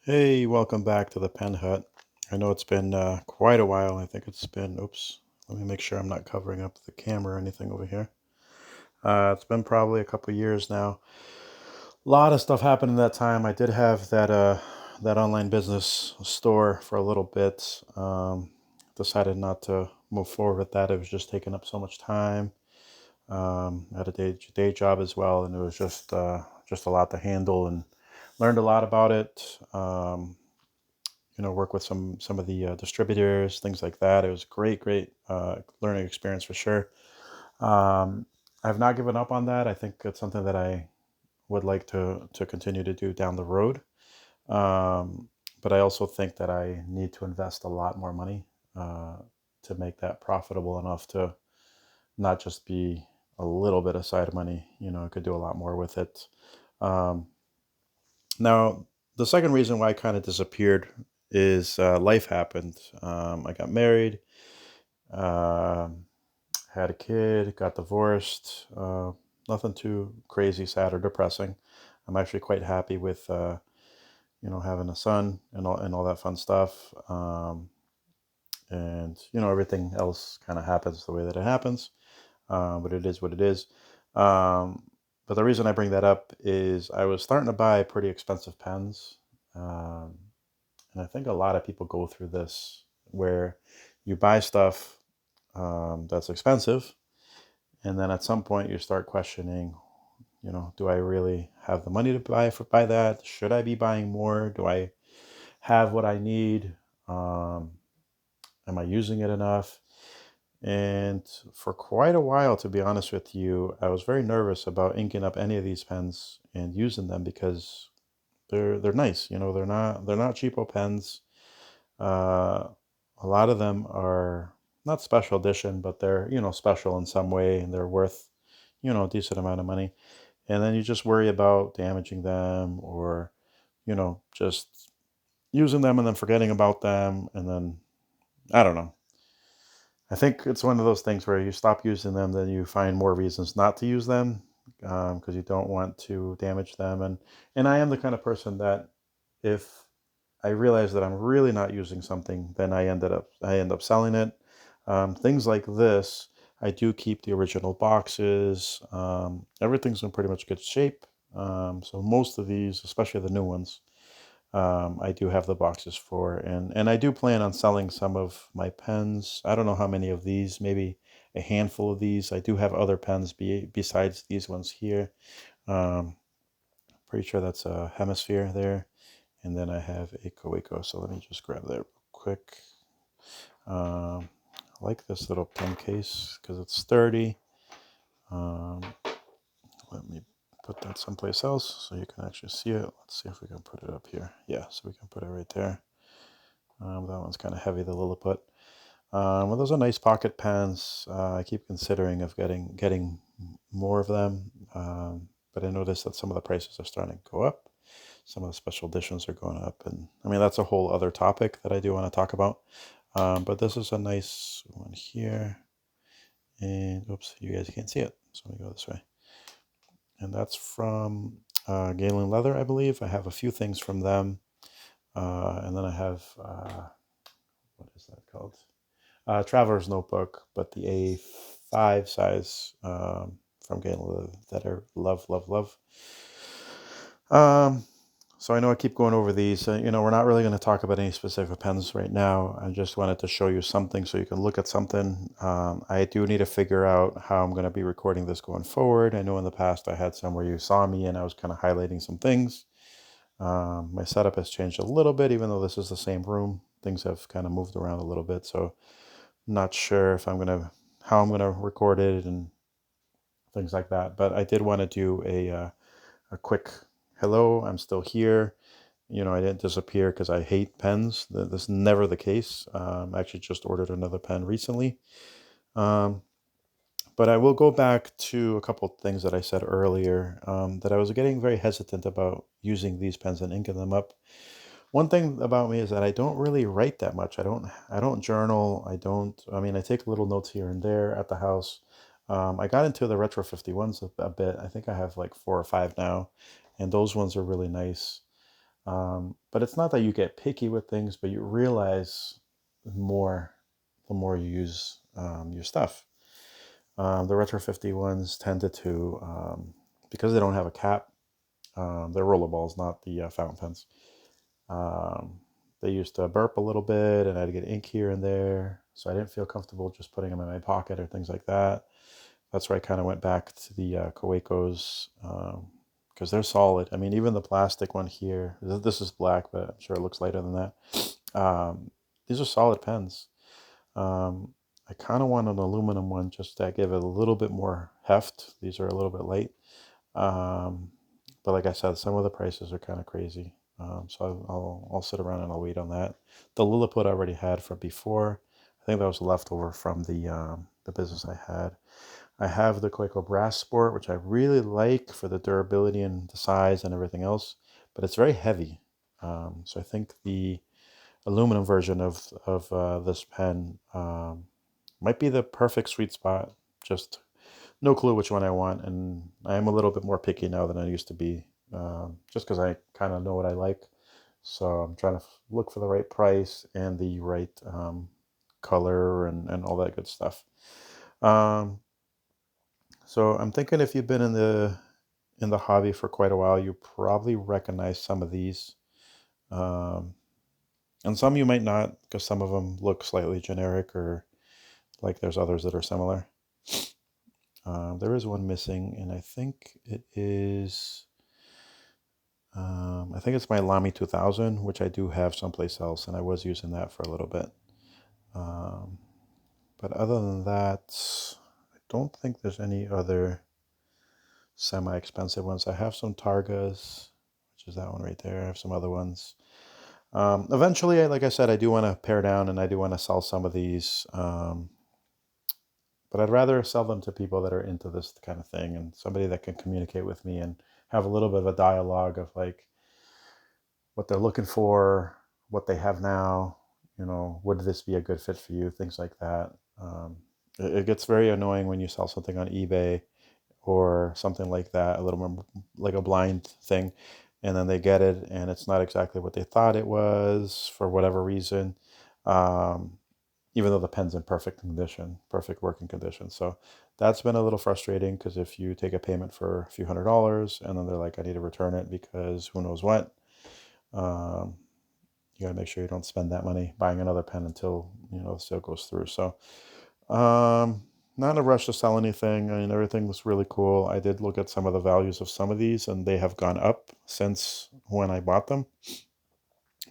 Hey, welcome back to the Pen Hut. I know it's been quite a while. I think it's been, oops, let me make sure I'm not covering up the camera or anything over here. It's been probably a couple years now. A lot of stuff happened in that time. I did have that online business store for a little bit. Decided not to move forward with that. It was just taking up so much time. I had a day job as well, and it was just a lot to handle and learned a lot about it. Work with some of the distributors, things like that. It was a great learning experience for sure. Um, I've not given up on that. I think it's something that I would like to continue to do down the road. Um, but I also think that I need to invest a lot more money uh, to make that profitable enough to not just be a little bit of side money. I could do a lot more with it. Um, Now, the second reason why I kind of disappeared is life happened. I got married, um had a kid, got divorced. Nothing too crazy, sad, or depressing. I'm actually quite happy with having a son and all that fun stuff. And everything else kind of happens the way that it happens. But it is what it is. Um, but the reason I bring that up is I was starting to buy pretty expensive pens. Um, And I think a lot of people go through this where you buy stuff that's expensive, and then at some point you start questioning, do I really have the money to buy that? Should I be buying more? Do I have what I need? Um, am I using it enough? And for quite a while, to be honest with you, I was very nervous about inking up any of these pens and using them because they're nice. They're not cheapo pens. Uh, a lot of them are not special edition, but they're, special in some way and they're worth, a decent amount of money. And then you just worry about damaging them or, just using them and then forgetting about them. And then, I don't know. I think it's one of those things where you stop using them, then you find more reasons not to use them because you don't want to damage them. And I am the kind of person that if I realize that I'm really not using something, then I end up selling it. Things like this, I do keep the original boxes. Everything's in pretty much good shape. So most of these, especially the new ones, I do have the boxes for, and I do plan on selling some of my pens. I don't know how many of these, maybe a handful of these. I do have other pens besides these ones here. Um, Pretty sure that's a Hemisphere there. And then I have a Coeco. So let me just grab that real quick. I like this little pen case because it's sturdy. Um, Let me put that someplace else so you can actually see it. Let's see if we can put it up here. Yeah, so we can put it right there. That one's kind of heavy, the Lilliput. Well, those are nice pocket pens. I keep considering of getting more of them, but I noticed that some of the prices are starting to go up. Some of the special editions are going up, and I mean that's a whole other topic that I do want to talk about. But this is a nice one here, and oops, you guys can't see it, so let me go this way. And that's from Galen Leather, I believe. I have a few things from them, and then I have what is that called? Traveler's Notebook, but the A5 size from Galen that I love, love, love. Um, so I know I keep going over these. We're not really going to talk about any specific pens right now. I just wanted to show you something so you can look at something. I do need to figure out how I'm going to be recording this going forward. I know in the past I had some where you saw me and I was kind of highlighting some things. My setup has changed a little bit, even though this is the same room. Things have kind of moved around a little bit, so not sure if how I'm gonna record it and things like that. But I did want to do a quick hello. I'm still here. I didn't disappear because I hate pens. That's never the case. I actually just ordered another pen recently. Um, but I will go back to a couple of things that I said earlier that I was getting very hesitant about using these pens and inking them up. One thing about me is that I don't really write that much. I don't journal. I mean, I take little notes here and there at the house. I got into the Retro 51s a bit. I think I have like four or five now, and those ones are really nice. But it's not that you get picky with things, but you realize more the more you use your stuff. The Retro 50 ones tended to, because they don't have a cap, they're rollerballs, not the fountain pens. Um, they used to burp a little bit, and I'd get ink here and there, so I didn't feel comfortable just putting them in my pocket or things like that. That's where I kind of went back to the Kawecos, because they're solid. I mean, even the plastic one here, this is black, but I'm sure it looks lighter than that. These are solid pens. Um, I kind of want an aluminum one just to give it a little bit more heft. These are a little bit light. Um, but like I said, some of the prices are kind of crazy. So I'll sit around and I'll wait on that. The Lilliput I already had from before. I think that was leftover from the business I had. I have the Coleco Brass Sport, which I really like for the durability and the size and everything else, but it's very heavy. So I think the aluminum version of this pen might be the perfect sweet spot. Just no clue which one I want, and I am a little bit more picky now than I used to be, just because I kind of know what I like. So I'm trying to look for the right price and the right color and all that good stuff. Um, so I'm thinking if you've been in the hobby for quite a while, you probably recognize some of these. Um, and some you might not, because some of them look slightly generic or like there's others that are similar. There is one missing, and I think it is. I think it's my Lamy 2000, which I do have someplace else, and I was using that for a little bit. Um, but other than that, I don't think there's any other semi-expensive ones. I have some Targas, which is that one right there. I have some other ones. Eventually, like I said, I do want to pare down and I do want to sell some of these. But I'd rather sell them to people that are into this kind of thing and somebody that can communicate with me and have a little bit of a dialogue of like what they're looking for, what they have now, would this be a good fit for you, things like that. It gets very annoying when you sell something on eBay or something like that, a little more like a blind thing, and then they get it and it's not exactly what they thought it was for whatever reason. Um, Even though the pen's in perfect condition, perfect working condition. So that's been a little frustrating because if you take a payment for a few $100s and then they're like, I need to return it because who knows what, um, you got to make sure you don't spend that money buying another pen until, the sale goes through. So, not in a rush to sell anything. I mean, everything was really cool. I did look at some of the values of some of these and they have gone up since when I bought them.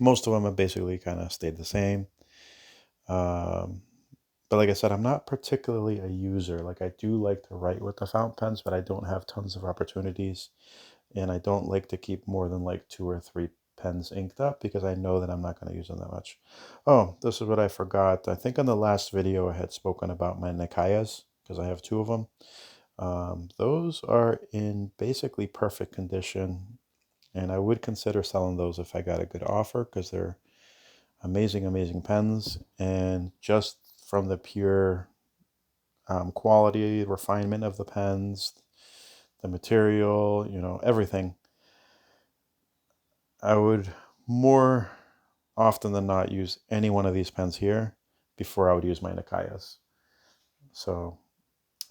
Most of them have basically kind of stayed the same. Um, But like I said, I'm not particularly a user. Like I do like to write with the fountain pens, but I don't have tons of opportunities. And I don't like to keep more than like 2 or 3 pens inked up because I know that I'm not going to use them that much. Oh, this is what I forgot. I think on the last video I had spoken about my Nikayas because I have 2 of them. Those are in basically perfect condition. And I would consider selling those if I got a good offer because they're amazing, amazing pens. And just from the pure quality, refinement of the pens, the material, everything. I would more often than not use any one of these pens here before I would use my Nikayas. So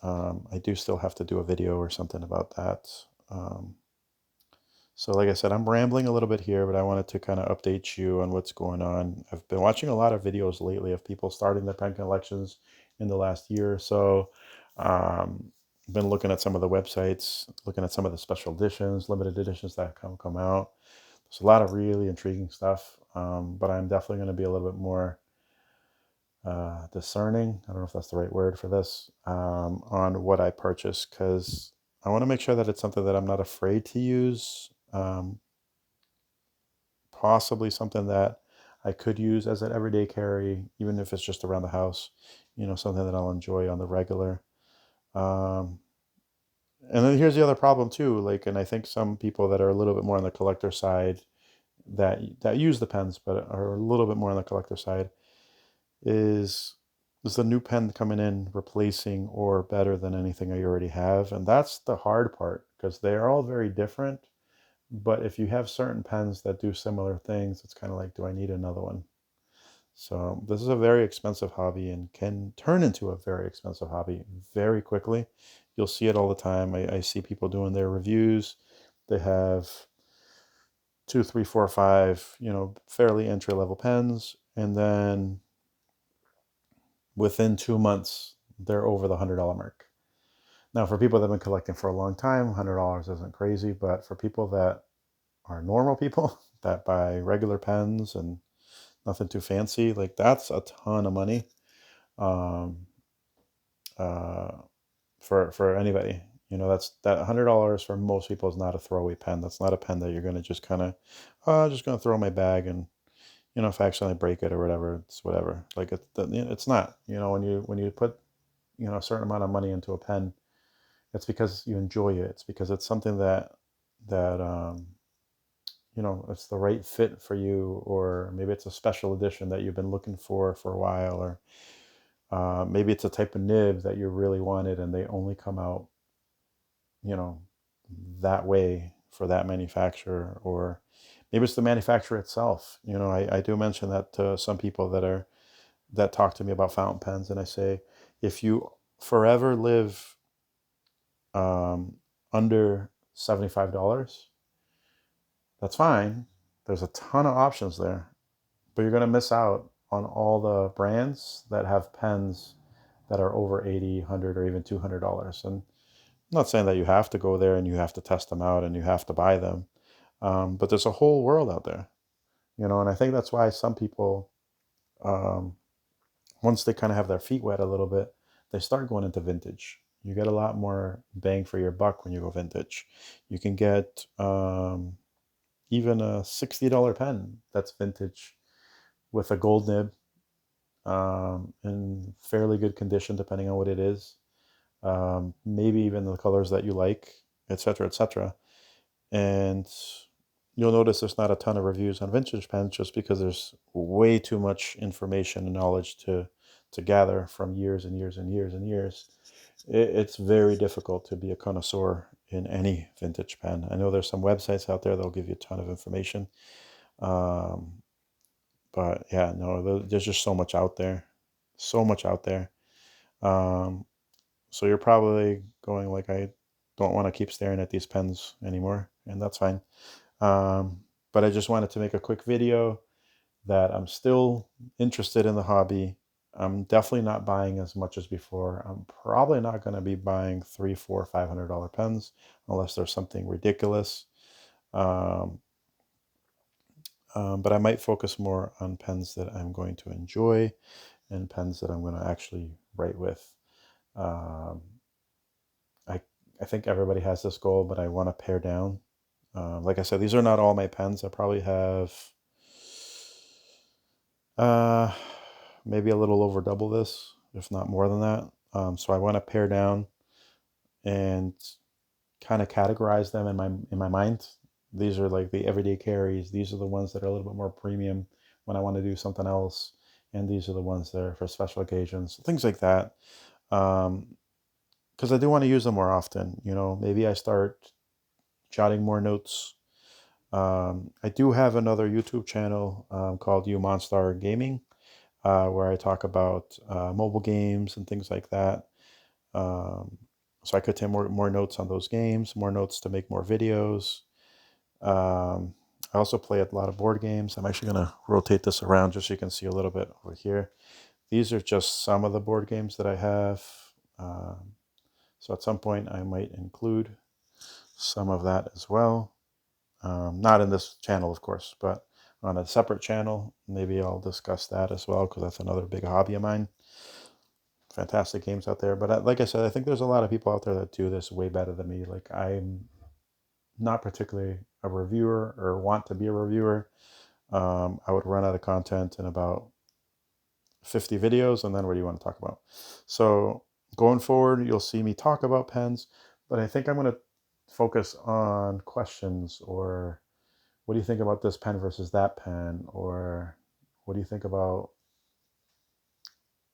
I do still have to do a video or something about that. Um, so like I said, I'm rambling a little bit here, but I wanted to kind of update you on what's going on. I've been watching a lot of videos lately of people starting their pen collections in the last year or so. Been looking at some of the websites, looking at some of the special editions, limited editions that come out. There's a lot of really intriguing stuff, but I'm definitely going to be a little bit more discerning. I don't know if that's the right word for this, on what I purchase because I want to make sure that it's something that I'm not afraid to use. Possibly something that I could use as an everyday carry, even if it's just around the house. Something that I'll enjoy on the regular. Um, and then here's the other problem too. Like, and I think some people that are a little bit more on the collector side that use the pens, but are a little bit more on the collector side, is the new pen coming in replacing or better than anything I already have? And that's the hard part because they are all very different, But if you have certain pens that do similar things, it's kind of like, do I need another one? So this is a very expensive hobby and can turn into a very expensive hobby very quickly. You'll see it all the time. I see people doing their reviews. They have two, three, four, five, fairly entry level pens, and then within 2 months, they're over the $100 mark. Now, for people that have been collecting for a long time, $100 isn't crazy, but for people that are normal people that buy regular pens and nothing too fancy, like that's a ton of money. Um, uh, for anybody. That $100 for most people is not a throwaway pen. That's not a pen that you're going to just kind of, oh, just going to throw in my bag, and if I accidentally break it or whatever, it's whatever. Like it's not. When you put a certain amount of money into a pen, it's because you enjoy it. It's because it's something that it's the right fit for you, or maybe it's a special edition that you've been looking for a while, or maybe it's a type of nib that you really wanted and they only come out, you know, that way for that manufacturer, or maybe it's the manufacturer itself. I do mention that to some people that talk to me about fountain pens, and I say, if you forever live um, under $75, that's fine. There's a ton of options there, but you're going to miss out on all the brands that have pens that are over 80, 100, or even $200. And I'm not saying that you have to go there and you have to test them out and you have to buy them, but there's a whole world out there, and I think that's why some people, um, once they kind of have their feet wet a little bit, they start going into vintage. You get a lot more bang for your buck when you go vintage. You can get even a $60 pen that's vintage with a gold nib, in fairly good condition, depending on what it is. Maybe even the colors that you like, etc., etc. And you'll notice there's not a ton of reviews on vintage pens, just because there's way too much information and knowledge to gather from years and years and years and years. It's very difficult to be a connoisseur in any vintage pen. I know there's some websites out there that'll give you a ton of information. Um, but yeah, no, there's just so much out there. So much out there. Um, so you're probably going like, I don't want to keep staring at these pens anymore, and that's fine. But I just wanted to make a quick video that I'm still interested in the hobby. I'm definitely not buying as much as before. I'm probably not going to be buying three, four, $500 pens unless there's something ridiculous. Um, but I might focus more on pens that I'm going to enjoy and pens that I'm going to actually write with. Um, I I think everybody has this goal, but I want to pare down. Like I said, these are not all my pens. I probably have uh, maybe a little over double this, if not more than that. So I want to pare down and kind of categorize them in my mind. These are like the everyday carries. These are the ones that are a little bit more premium when I want to do something else, and these are the ones that are for special occasions, things like that. Because I do want to use them more often. Maybe I start jotting more notes. I do have another YouTube channel called You Monstar Gaming, where I talk about mobile games and things like that. Um, so I could take more notes on those games, more notes to make more videos. I also play a lot of board games. I'm actually going to rotate this around just so you can see a little bit over here. These are just some of the board games that I have. So at some point I might include some of that as well. Not in this channel, of course, but on a separate channel, maybe I'll discuss that as well, because that's another big hobby of mine. Fantastic games out there. But like I said, I think there's a lot of people out there that do this way better than me. Like, I'm not particularly a reviewer or want to be a reviewer. I would run out of content in about 50 videos, and then what do you want to talk about? So going forward, you'll see me talk about pens, but I think I'm going to focus on questions, or what do you think about this pen versus that pen? Or what do you think about,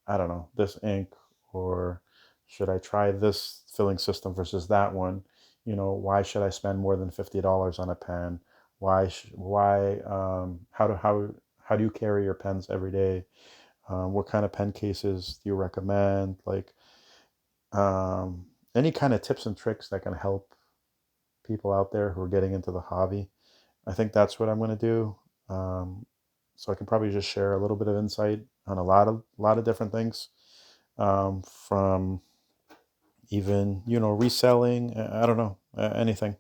I don't know, this ink? Or should I try this filling system versus that one? why should I spend more than $50 on a pen? Why, how do you carry your pens every day? What kind of pen cases do you recommend? Like, um, any kind of tips and tricks that can help people out there who are getting into the hobby. I think that's what I'm going to do. Um, so I can probably just share a little bit of insight on a lot of different things, from even reselling. I don't know, anything.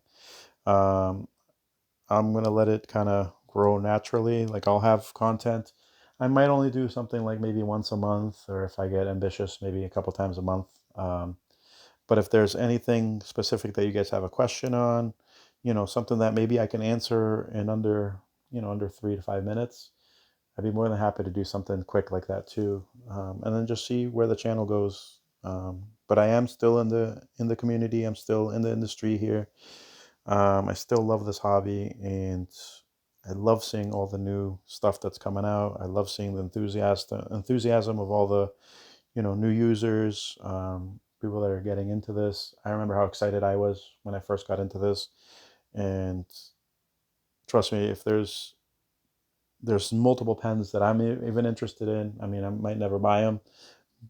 Um, I'm gonna let it kind of grow naturally. Like, I'll have content. I might only do something like maybe once a month, or if I get ambitious, maybe a couple times a month. But if there's anything specific that you guys have a question on, something that maybe I can answer in under 3 to 5 minutes, I'd be more than happy to do something quick like that too, and then just see where the channel goes. But I am still in the community. I'm still in the industry here. I still love this hobby, and I love seeing all the new stuff that's coming out. I love seeing the enthusiasm of all the new users, people that are getting into this. I remember how excited I was when I first got into this, and trust me, if there's multiple pens that I'm even interested in. I mean, I might never buy them,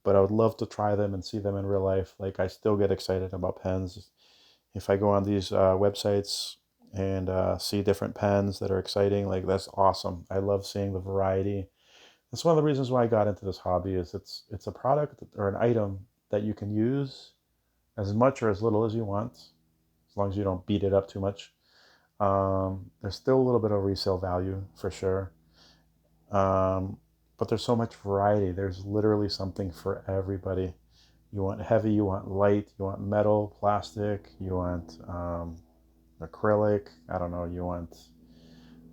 but I would love to try them and see them in real life. Like, I still get excited about pens. If I go on these websites and see different pens that are exciting, like, that's awesome. I love seeing the variety. That's one of the reasons why I got into this hobby. Is it's a product or an item that you can use as much or as little as you want, as long as you don't beat it up too much. There's still a little bit of resale value for sure. Um, but there's so much variety. There's literally something for everybody. You want heavy, you want light, you want metal, plastic, you want acrylic. I don't know. You want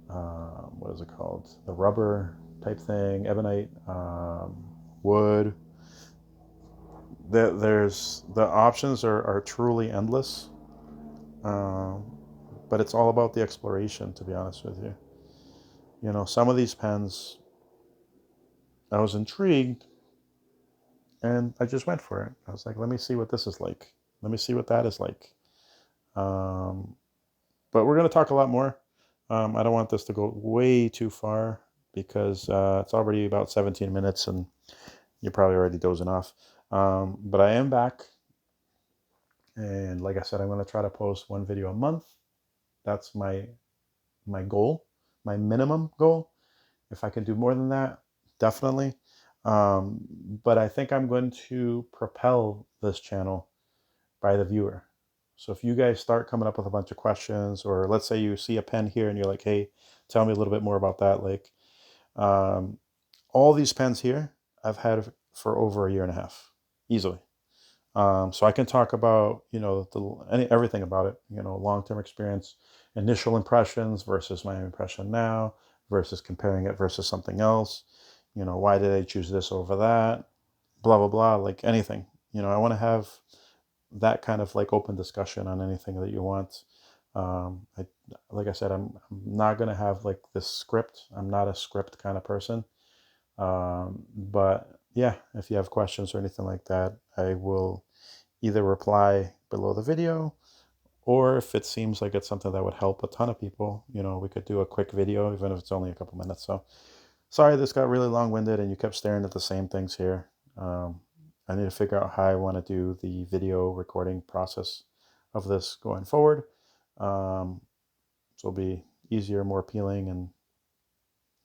what is it called? The rubber type thing, ebonite, wood. The options are truly endless. Um, but it's all about the exploration, to be honest with you. Some of these pens, I was intrigued, and I just went for it. I was like, let me see what this is like. Let me see what that is like. Um, but we're going to talk a lot more. I don't want this to go way too far, because it's already about 17 minutes and you're probably already dozing off. But I am back. And like I said, I'm going to try to post one video a month. That's my goal, my minimum goal. If I can do more than that, definitely. Um, but I think I'm going to propel this channel by the viewer. So if you guys start coming up with a bunch of questions, or let's say you see a pen here and you're like, hey, tell me a little bit more about that. Like, um, all these pens here, I've had for over a year and a half, easily. So I can talk about, everything about it, long-term experience, initial impressions versus my impression now, versus comparing it versus something else. Why did I choose this over that? Blah, blah, blah, like anything. I want to have that kind of like open discussion on anything that you want. I, like I said, I'm not going to have like this script. I'm not a script kind of person. But yeah, if you have questions or anything like that, I will either reply below the video, or if it seems like it's something that would help a ton of people, we could do a quick video, even if it's only a couple minutes. So sorry this got really long-winded and you kept staring at the same things here. I need to figure out how I want to do the video recording process of this going forward. So it'll be easier, more appealing, and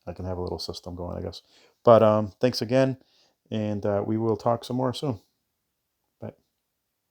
I can have a little system going, I guess. But thanks again, and we will talk some more soon.